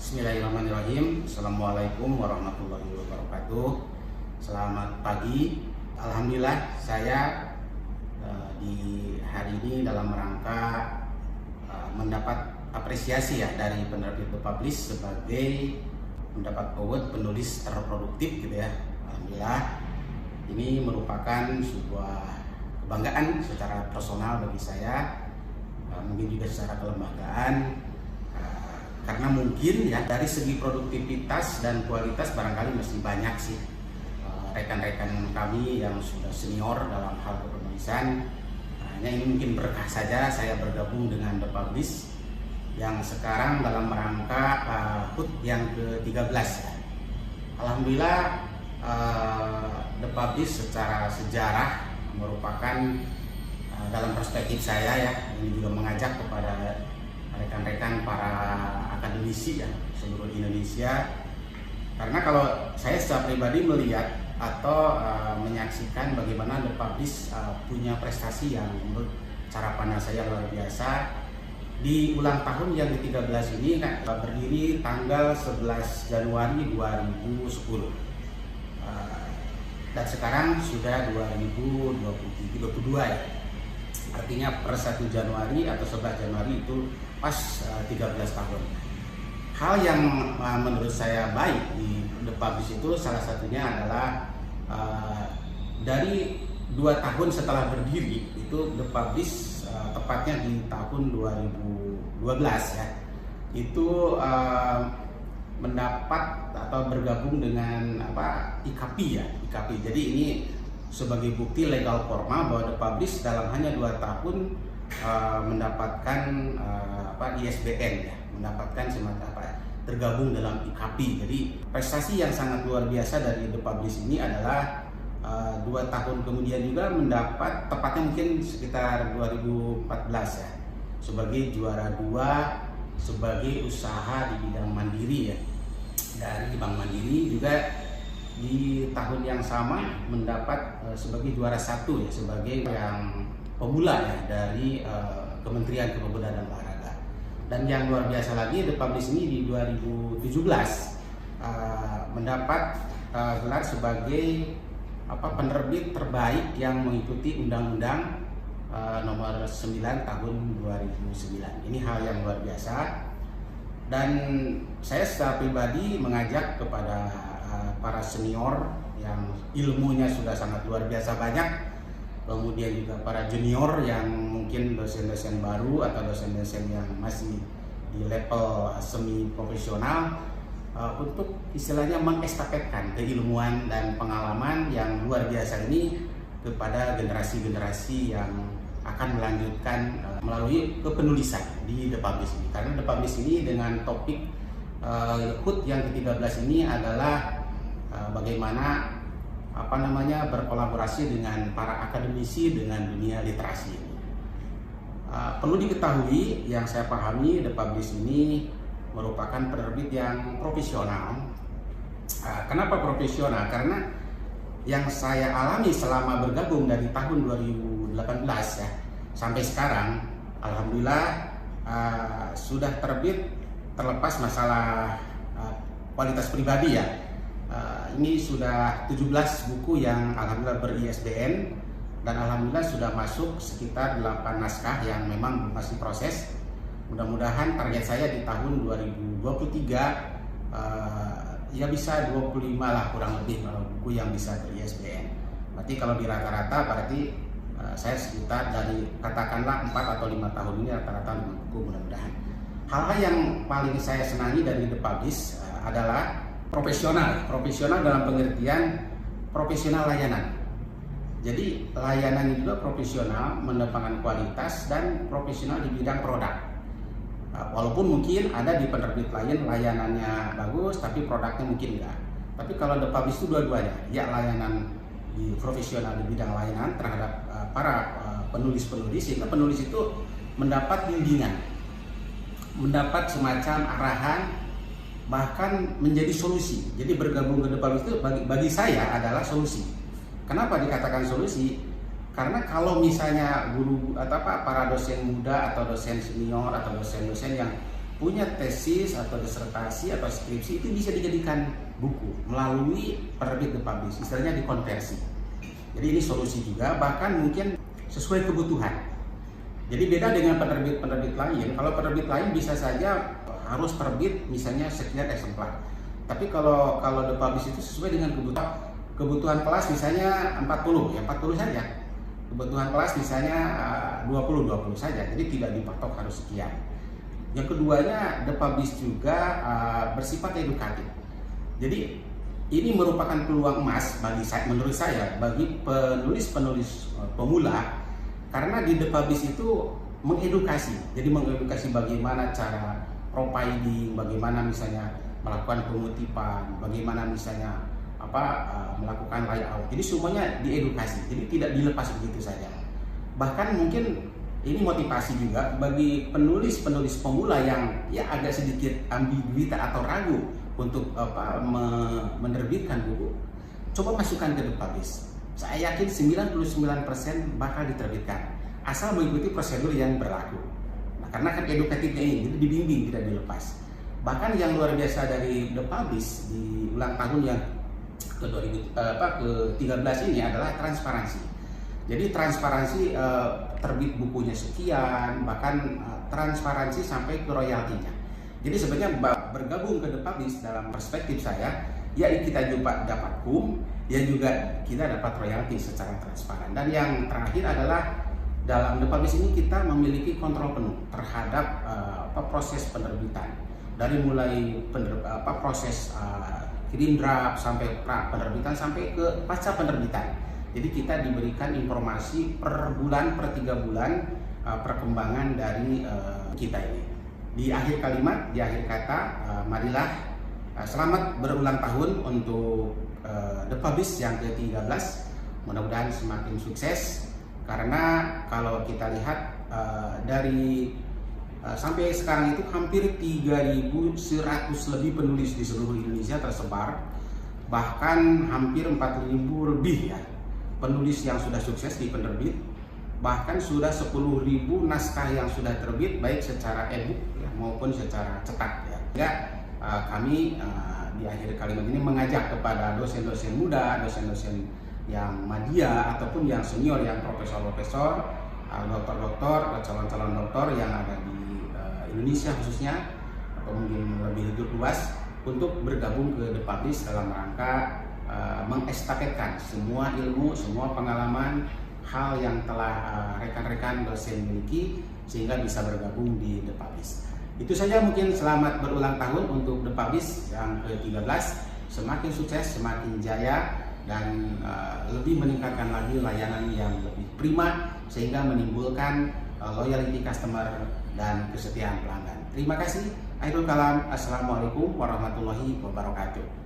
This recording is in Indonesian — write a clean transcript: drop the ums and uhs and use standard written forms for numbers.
Bismillahirrahmanirrahim. Assalamualaikum warahmatullahi wabarakatuh. Selamat pagi. Alhamdulillah saya di hari ini dalam rangka mendapat apresiasi ya dari penerbit The Publish sebagai mendapat award penulis terproduktif gitu ya. Alhamdulillah ini merupakan sebuah kebanggaan secara personal bagi saya, mungkin juga secara kelembagaan. Karena mungkin ya dari segi produktivitas dan kualitas barangkali masih banyak sih rekan-rekan kami yang sudah senior dalam hal kepenulisan. Hanya ini mungkin berkah saja saya bergabung dengan The Publish yang sekarang dalam rangka HUT yang ke-13 ya. Alhamdulillah The Publish secara sejarah merupakan dalam perspektif saya ya, ini juga mengajak kepada rekan-rekan para akademisi ya seluruh Indonesia, karena kalau saya secara pribadi melihat atau menyaksikan bagaimana The Publish punya prestasi yang menurut cara pandang saya luar biasa di ulang tahun yang ke-13 ini kan, berdiri tanggal 11 Januari 2010 dan sekarang sudah 2022 ya. Artinya per 1 Januari atau 11 Januari itu pas 13 tahun. Hal yang menurut saya baik di The Publish itu salah satunya adalah dari 2 tahun setelah berdiri itu The Publish tepatnya di tahun 2012 ya, itu mendapat atau bergabung dengan IKAPI ya, IKAPI. Jadi ini sebagai bukti legal formal bahwa The Publish dalam hanya 2 tahun mendapatkan ISBN ya, mendapatkan semacam tergabung dalam IKAPI. Jadi prestasi yang sangat luar biasa dari The Publish ini adalah 2 tahun kemudian juga mendapat tepatnya mungkin sekitar 2014 ya, sebagai juara 2 sebagai usaha di bidang mandiri ya dari Bank Mandiri. Juga di tahun yang sama mendapat sebagai juara 1 ya, sebagai yang pemula ya dari Kementerian Pemuda dan Olahraga. Dan yang luar biasa lagi, The Publish ini di 2017 mendapat gelar sebagai penerbit terbaik yang mengikuti Undang-Undang nomor 9 tahun 2009. Ini hal yang luar biasa. Dan saya secara pribadi mengajak kepada para senior yang ilmunya sudah sangat luar biasa banyak, kemudian juga para junior yang mungkin dosen-dosen baru atau dosen-dosen yang masih di level semi profesional, untuk istilahnya mengestafetkan keilmuan dan pengalaman yang luar biasa ini kepada generasi-generasi yang akan melanjutkan melalui kepenulisan di The Publish ini. Karena The Publish ini dengan topik HUT yang ke-13 ini adalah bagaimana berkolaborasi dengan para akademisi dengan dunia literasi ini. Perlu diketahui, yang saya pahami, The Publish ini merupakan penerbit yang profesional. Kenapa profesional? Karena yang saya alami selama bergabung dari tahun 2018 ya sampai sekarang, alhamdulillah sudah terbit, terlepas masalah kualitas pribadi ya. Ini sudah 17 buku yang alhamdulillah ber-ISBN, dan alhamdulillah sudah masuk sekitar 8 naskah yang memang masih proses. Mudah-mudahan target saya di tahun 2023 ya bisa 25 lah kurang lebih kalau buku yang bisa ber-ISBN. Berarti kalau di rata-rata berarti saya sekitar dari katakanlah 4 atau 5 tahun ini rata-rata 5 buku mudah-mudahan. Hal-hal yang paling saya senangi dari The Publish adalah profesional dalam pengertian profesional layanan. Jadi layanan itu juga profesional, mendatangkan kualitas dan profesional di bidang produk. Walaupun mungkin ada di penerbit lain layanannya bagus tapi produknya mungkin enggak. Tapi kalau The Publish itu dua-duanya, ya layanan di profesional di bidang layanan terhadap para penulis-penulis, sehingga penulis itu mendapat bimbingan, mendapat semacam arahan, bahkan menjadi solusi. Jadi bergabung ke The Publish itu bagi saya adalah solusi. Kenapa dikatakan solusi? Karena kalau misalnya guru atau para dosen muda atau dosen senior atau dosen-dosen yang punya tesis atau disertasi atau skripsi itu bisa dijadikan buku melalui penerbit The Publish, istilahnya dikonversi. Jadi ini solusi juga, bahkan mungkin sesuai kebutuhan. Jadi beda dengan penerbit-penerbit lain. Kalau penerbit lain bisa saja harus terbit misalnya sekian eksemplar. Tapi kalau The Publish itu sesuai dengan kebutuhan kelas, misalnya 40 saja. Kebutuhan kelas misalnya 20 saja. Jadi tidak dipatok harus sekian. Yang keduanya, The Publish juga bersifat edukatif. Jadi ini merupakan peluang emas menurut saya bagi penulis-penulis pemula, karena di The Publish itu mengedukasi. Jadi mengedukasi bagaimana cara profiling, bagaimana misalnya melakukan pengutipan, bagaimana misalnya melakukan layout. Jadi semuanya diedukasi. Jadi tidak dilepas begitu saja. Bahkan mungkin ini motivasi juga bagi penulis-penulis pemula yang ya agak sedikit ambiguitas atau ragu untuk menerbitkan buku. Coba masukkan ke The Publish. Saya yakin 99% bakal diterbitkan asal mengikuti prosedur yang berlaku. Nah, karena kan edukatifnya ini, jadi dibimbing, tidak dilepas. Bahkan yang luar biasa dari The Publish di ulang tahun yang ke-13 ini adalah transparansi. Jadi transparansi terbit bukunya sekian, bahkan transparansi sampai ke royaltinya. Jadi sebenarnya bergabung ke The Publish dalam perspektif saya, ya kita juga dapat ya juga kita dapat royalti secara transparan. Dan yang terakhir adalah dalam The Publish ini kita memiliki kontrol penuh terhadap proses penerbitan. Dari mulai proses kirim draft sampai penerbitan sampai ke pasca penerbitan. Jadi kita diberikan informasi per bulan, per 3 bulan perkembangan dari kita ini. Di akhir kalimat, di akhir kata, marilah selamat berulang tahun untuk The Publish yang ke-13. Mudah-mudahan semakin sukses, karena kalau kita lihat dari sampai sekarang itu hampir 3.100 lebih penulis di seluruh Indonesia tersebar, bahkan hampir 4.000 lebih ya penulis yang sudah sukses di penerbit, bahkan sudah 10.000 naskah yang sudah terbit baik secara e-book ya, maupun secara cetak ya. Sehingga kami di akhir kalimat ini mengajak kepada dosen-dosen muda, dosen-dosen yang madya ataupun yang senior, yang profesor-profesor, dokter-dokter, calon-calon dokter yang ada di Indonesia khususnya, atau mungkin lebih luas, untuk bergabung ke The Publish dalam rangka mengestafetkan semua ilmu, semua pengalaman, hal yang telah rekan-rekan dosen miliki, sehingga bisa bergabung di The Publish. Itu saja, mungkin selamat berulang tahun untuk The Publish yang ke-13. Semakin sukses, semakin jaya, dan lebih meningkatkan lagi layanan yang lebih prima, sehingga menimbulkan loyalty customer dan kesetiaan pelanggan. Terima kasih. Akhirul kalam. Assalamualaikum warahmatullahi wabarakatuh.